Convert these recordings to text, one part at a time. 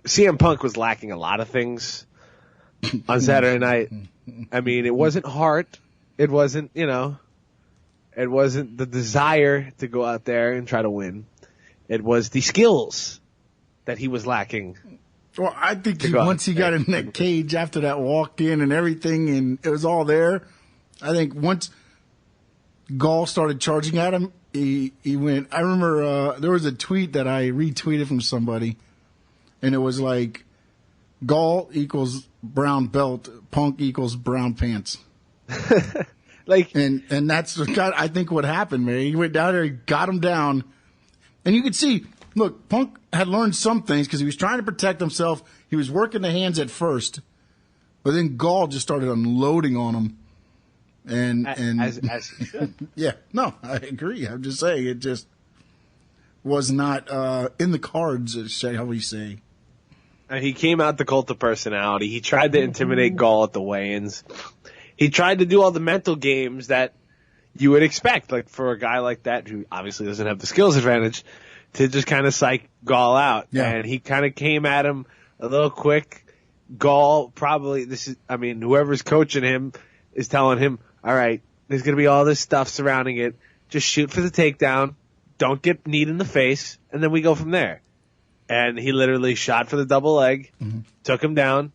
CM Punk was lacking a lot of things on Saturday night. I mean, it wasn't heart. It wasn't, it wasn't the desire to go out there and try to win. It was the skills that he was lacking. Well, I think once he got in that cage after that walked in and everything, and it was all there, I think once Gall started charging at him, he went. I remember there was a tweet that I retweeted from somebody, and it was like, Gall equals brown belt, Punk equals brown pants. And that's I think what happened, man. He went down there, he got him down, and you could see. Look, Punk had learned some things because he was trying to protect himself. He was working the hands at first, but then Gall just started unloading on him. And as he should. Yeah, no, I agree. I'm just saying it just was not in the cards, shall we say. He came out the cult of personality. He tried to intimidate Gall at the weigh-ins. He tried to do all the mental games that you would expect, like for a guy like that who obviously doesn't have the skills advantage, to just kind of psych Gall out. Yeah. And he kind of came at him a little quick. Gall probably, whoever's coaching him is telling him, all right, there's going to be all this stuff surrounding it. Just shoot for the takedown. Don't get kneed in the face. And then we go from there. And he literally shot for the double leg, took him down.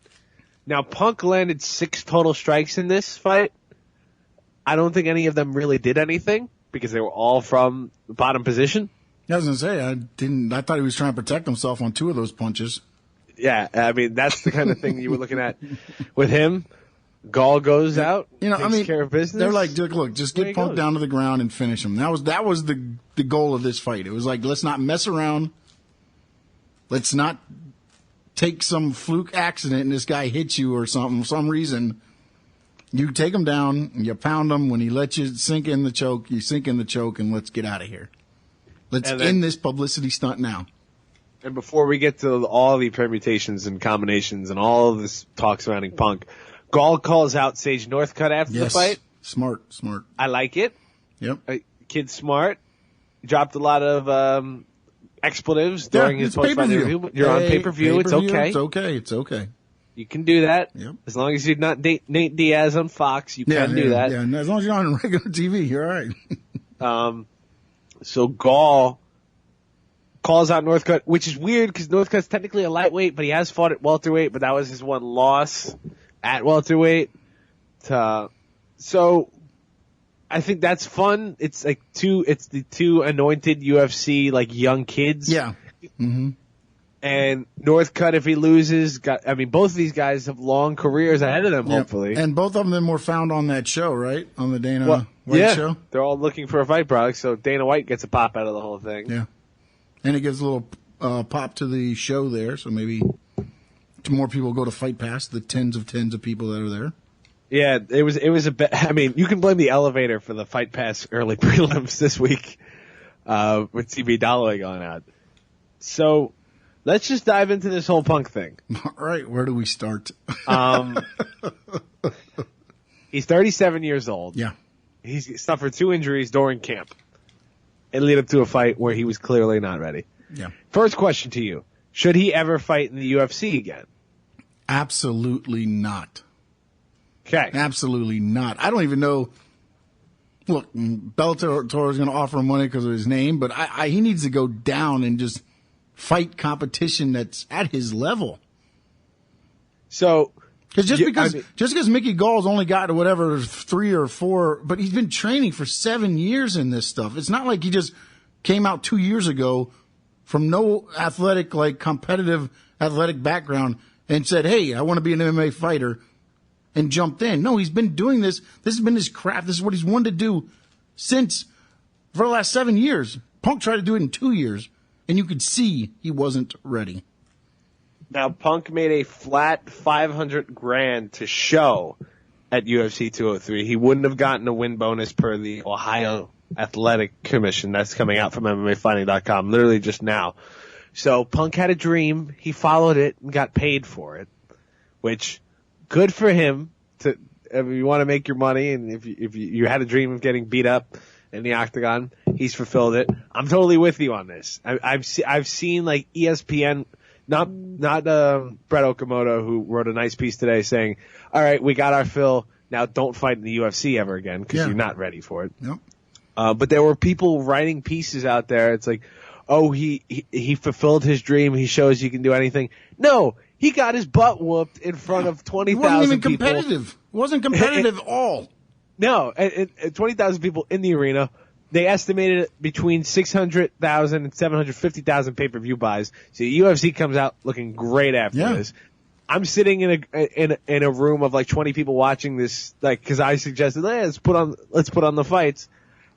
Now, Punk landed 6 total strikes in this fight. I don't think any of them really did anything because they were all from the bottom position. I was going to say, I thought he was trying to protect himself on 2 of those punches. Yeah, I mean, that's the kind of thing you were looking at with him. Gall goes out, takes care of business. They're like, look, just get Punk down to the ground and finish him. That was the goal of this fight. It was like, let's not mess around. Let's not take some fluke accident and this guy hits you or something, for some reason. You take him down, and you pound him. When he lets you sink in the choke, you sink in the choke, and let's get out of here. Let's end this publicity stunt now. And before we get to all the permutations and combinations and all of this talk surrounding Punk, Gall calls out Sage Northcutt after the fight. Smart. I like it. Yep. Kid's smart. Dropped a lot of expletives during his post-fight interview. You're on pay-per-view. It's okay. It's okay. You can do that. Yep. As long as you're not Nate Diaz on Fox, you can do that. Yeah, and as long as you're on regular TV, you're all right. So Gall calls out Northcutt, which is weird because Northcutt's technically a lightweight, but he has fought at welterweight, but that was his one loss at welterweight. So I think that's fun. It's like the 2 anointed UFC like young kids. Yeah. Mm-hmm. And Northcutt, if he loses, both of these guys have long careers ahead of them, hopefully. And both of them were found on that show, right? On the Dana White show? They're all looking for a fight product, so Dana White gets a pop out of the whole thing. Yeah. And it gives a little pop to the show there, so maybe more people go to Fight Pass, the tens of people that are there. Yeah, it was a bit. I mean, you can blame the elevator for the Fight Pass early prelims this week with TV Dalloway going out. So let's just dive into this whole Punk thing. All right, where do we start? He's 37 years old. Yeah. He's suffered 2 injuries during camp. It led up to a fight where he was clearly not ready. Yeah. First question to you. Should he ever fight in the UFC again? Absolutely not. Okay. Absolutely not. I don't even know. Look, Bellator is going to offer him money because of his name, but he needs to go down and just fight competition that's at his level. So, just because Mickey Gall's only got to whatever 3 or 4, but he's been training for 7 years in this stuff. It's not like he just came out 2 years ago from no athletic, like competitive athletic background and said, "Hey, I want to be an MMA fighter," and jumped in. No, he's been doing this. This has been his craft. This is what he's wanted to do for the last 7 years. Punk tried to do it in 2 years, and you could see he wasn't ready. Now, Punk made a flat $500,000 to show at UFC 203. He wouldn't have gotten a win bonus per the Ohio Athletic Commission. That's coming out from MMAfighting.com literally just now. So Punk had a dream. He followed it and got paid for it, which good for him. If you want to make your money and if you had a dream of getting beat up in the octagon, he's fulfilled it. I'm totally with you on this. I've seen like ESPN Not Brett Okamoto, who wrote a nice piece today saying, all right, we got our fill. Now don't fight in the UFC ever again because you're not ready for it. Yep. But there were people writing pieces out there. It's like, oh, he fulfilled his dream. He shows you can do anything. No, he got his butt whooped in front of 20,000 people. He wasn't even competitive. It wasn't competitive at all. No, 20,000 people in the arena. They estimated it between 600,000 and 750,000 pay-per-view buys. So the UFC comes out looking great after this. I'm sitting in a room of like 20 people watching this, like, cause I suggested, hey, let's put on the fights.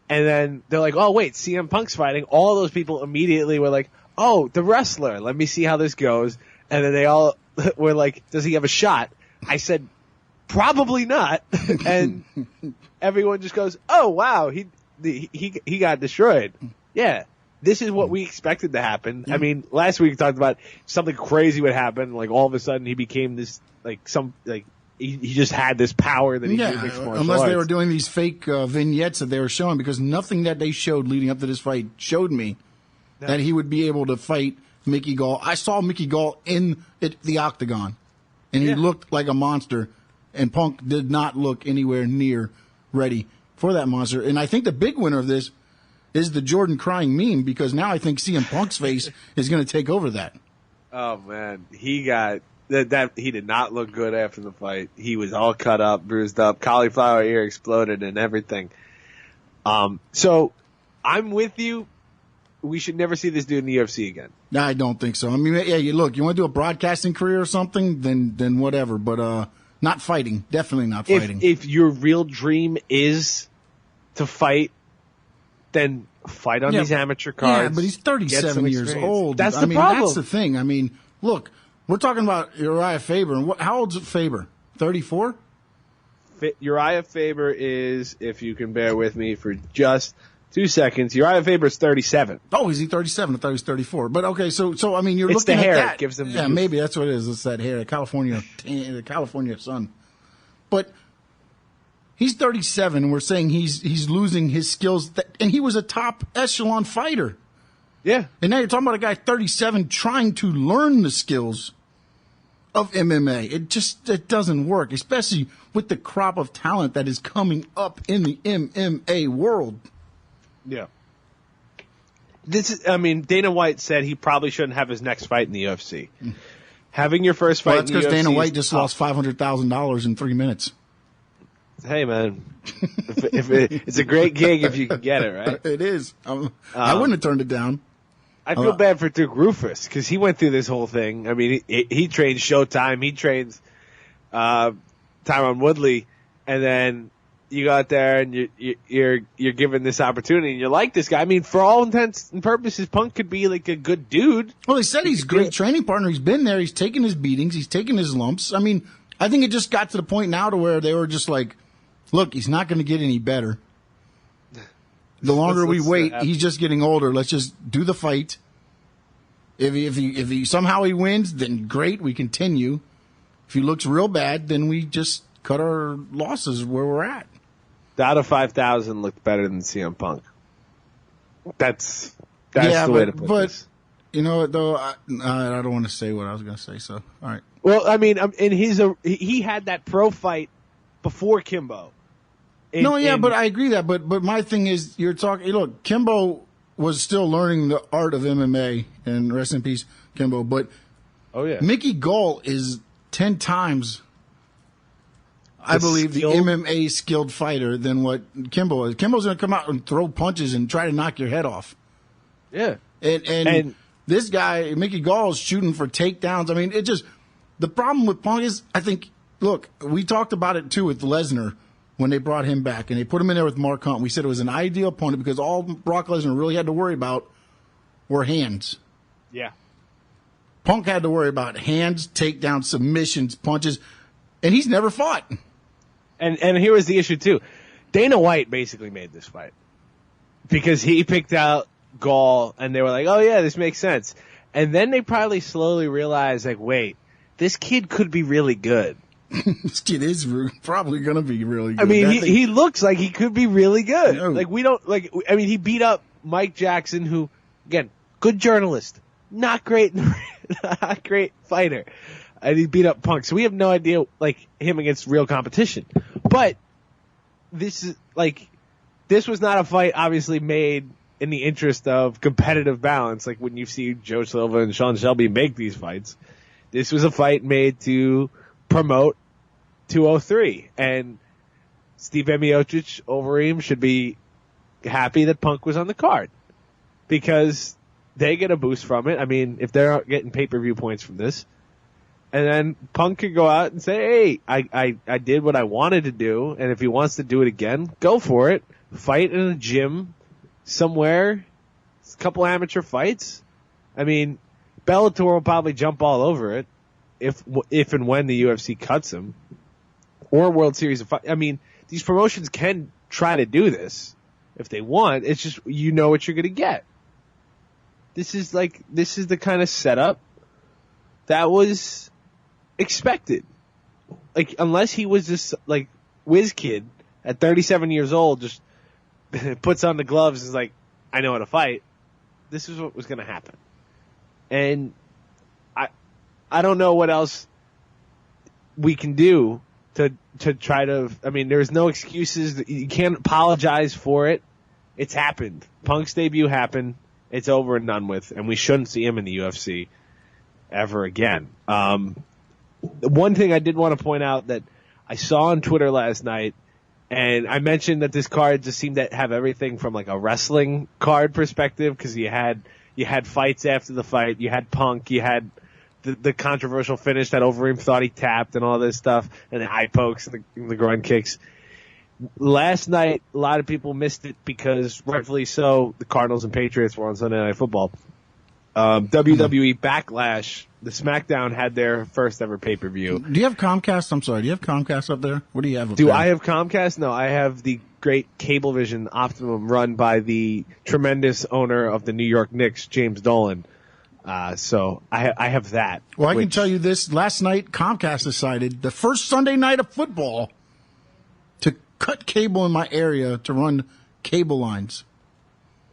And then they're like, oh wait, CM Punk's fighting. All those people immediately were like, oh, the wrestler. Let me see how this goes. And then they all were like, does he have a shot? I said, probably not. And everyone just goes, oh wow, he got destroyed. Yeah. This is what we expected to happen. I mean, last week we talked about something crazy would happen. Like all of a sudden he became this, he just had this power that he knew mixed martial arts. Unless they were doing these fake vignettes that they were showing, because nothing that they showed leading up to this fight showed me that he would be able to fight Mickey Gall. I saw Mickey Gall in the octagon, and he looked like a monster, and Punk did not look anywhere near ready for that monster. And I think the big winner of this is the Jordan crying meme, because now I think CM Punk's face is going to take over that. Oh man, he got that. He did not look good after the fight. He was all cut up, bruised up, cauliflower ear exploded, and everything. So I'm with you. We should never see this dude in the UFC again. No, I don't think so. I mean, yeah, you want to do a broadcasting career or something, then whatever. But not fighting. Definitely not fighting. If your real dream is to fight, then fight on these amateur cards. Yeah, but he's 37 years old. That's the problem. That's the thing. I mean, look, we're talking about Uriah Faber. And how old's Faber? 34? Uriah Faber is, if you can bear with me for just 2 seconds, Uriah Faber is 37. Oh, is he 37? I thought he was 34. But okay, so I mean, you're it's looking the hair. at that. It gives them yeah, youth. Maybe that's what it is. It's that hair, the California sun. But he's 37, and we're saying he's losing his skills, and he was a top echelon fighter. Yeah. And now you're talking about a guy 37 trying to learn the skills of MMA. It doesn't work, especially with the crop of talent that is coming up in the MMA world. Yeah. Dana White said he probably shouldn't have his next fight in the UFC. Having your first fight in the UFC. That's because Dana White just lost $500,000 in 3 minutes. Hey, man. It's a great gig if you can get it, right? It is. I wouldn't have turned it down. I feel bad for Duke Rufus because he went through this whole thing. I mean, he trains Showtime. He trains Tyron Woodley. And then you go out there and you're given this opportunity and you like this guy. I mean, for all intents and purposes, Punk could be like a good dude. Well, they said he's a great training partner. He's been there. He's taken his beatings. He's taken his lumps. I mean, I think it just got to the point now to where they were just like, look, he's not going to get any better. The longer we wait, he's just getting older. Let's just do the fight. If he somehow he wins, then great, we continue. If he looks real bad, then we just cut our losses where we're at. Out of 5,000 looked better than CM Punk. That's the way to put this. You know what, though? I don't want to say what I was going to say, so all right. Well, I mean, he had that pro fight before Kimbo. But I agree that. But my thing is, you're talking. Look, Kimbo was still learning the art of MMA, and rest in peace, Kimbo. But Mickey Gall is 10 times, I believe, the MMA skilled fighter than what Kimbo is. Kimbo's going to come out and throw punches and try to knock your head off. Yeah, and this guy, Mickey Gall, is shooting for takedowns. I mean, the problem with Punk is, I think, look, we talked about it too with Lesnar. When they brought him back and they put him in there with Mark Hunt, we said it was an ideal opponent because all Brock Lesnar really had to worry about were hands. Yeah. Punk had to worry about hands, takedowns, submissions, punches, and he's never fought. And here was the issue too. Dana White basically made this fight because he picked out Gall and they were like, oh yeah, this makes sense. And then they probably slowly realized, like, wait, this kid could be really good. This kid is probably going to be really good. I mean, he looks like he could be really good. No. He beat up Mike Jackson, who, again, good journalist, not great a great fighter. And he beat up Punk. So we have no idea, like, him against real competition. But this was not a fight obviously made in the interest of competitive balance, like when you see Joe Silva and Sean Shelby make these fights. This was a fight made to promote 203. And Stipe Miocic, Overeem, should be happy that Punk was on the card. Because they get a boost from it. I mean, if they're getting pay-per-view points from this. And then Punk could go out and say, hey, I did what I wanted to do, and if he wants to do it again, go for it. Fight in a gym somewhere. It's a couple amateur fights. I mean, Bellator will probably jump all over it if and when the UFC cuts him. Or World Series of Fight. I mean, these promotions can try to do this if they want. It's just, you know what you're going to get. This is the kind of setup that was expected. Like, unless he was this, like, whiz kid at 37 years old, just puts on the gloves and is like, I know how to fight. This is what was going to happen. And I don't know what else we can do to try to, I mean, there's no excuses. You can't apologize for it. It's happened. Punk's debut happened. It's over and done with, and we shouldn't see him in the UFC ever again. One thing I did want to point out that I saw on Twitter last night, and I mentioned that this card just seemed to have everything from like a wrestling card perspective, because you had fights after the fight, you had Punk, you had the controversial finish that Overeem thought he tapped and all this stuff, and the eye pokes and the groin kicks. Last night, a lot of people missed it because, rightfully so, the Cardinals and Patriots were on Sunday Night Football. WWE Backlash, the SmackDown had their first ever pay-per-view. Do you have Comcast? I'm sorry. Do you have Comcast up there? What do you have up there? Do I have Comcast? No, I have the great Cablevision Optimum run by the tremendous owner of the New York Knicks, James Dolan. So I have that. Well, I can tell you this. Last night, Comcast decided the first Sunday night of football to cut cable in my area to run cable lines.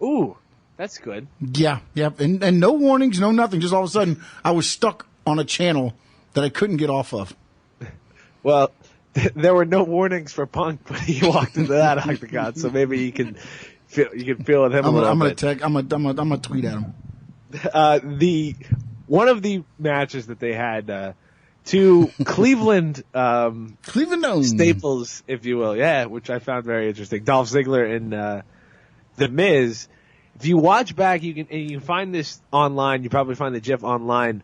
Ooh. That's good. Yeah. And no warnings, no nothing. Just all of a sudden, I was stuck on a channel that I couldn't get off of. Well, there were no warnings for Punk, but he walked into that octagon, so maybe you can feel at him a little bit. I'm gonna tweet at him. One of the matches that they had, two Cleveland staples, if you will, yeah, which I found very interesting. Dolph Ziggler and The Miz. If you watch back, you can find this online. You probably find the GIF online.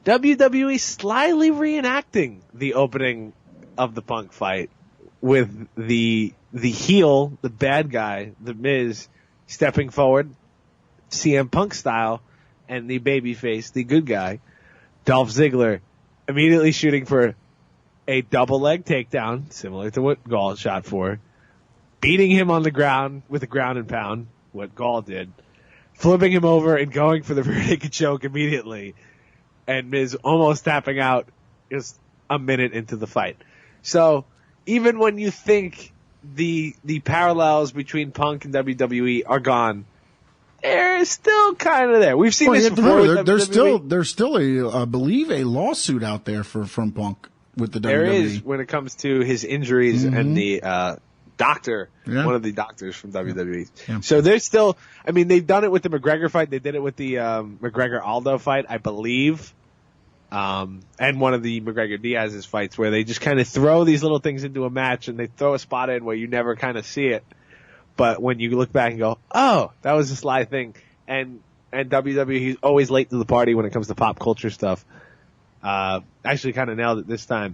WWE slyly reenacting the opening of the Punk fight with the heel, the bad guy, The Miz, stepping forward, CM Punk style, and the babyface, the good guy, Dolph Ziggler, immediately shooting for a double leg takedown, similar to what Gall shot for, beating him on the ground with a ground and pound, what Gall did, flipping him over and going for the rear naked choke immediately, and Miz almost tapping out just a minute into the fight. So even when you think the parallels between Punk and WWE are gone, they're still kind of there. We've seen this before. There's still I believe a lawsuit out there from Punk with the WWE. There is, when it comes to his injuries and the doctor, one of the doctors from WWE. Yeah. So there's still, I mean, they've done it with the McGregor fight. They did it with the McGregor-Aldo fight, I believe. And one of the McGregor-Diaz's fights, where they just kind of throw these little things into a match and they throw a spot in where you never kind of see it. But when you look back and go, oh, that was a sly thing. And WWE, he's always late to the party when it comes to pop culture stuff. Actually kind of nailed it this time.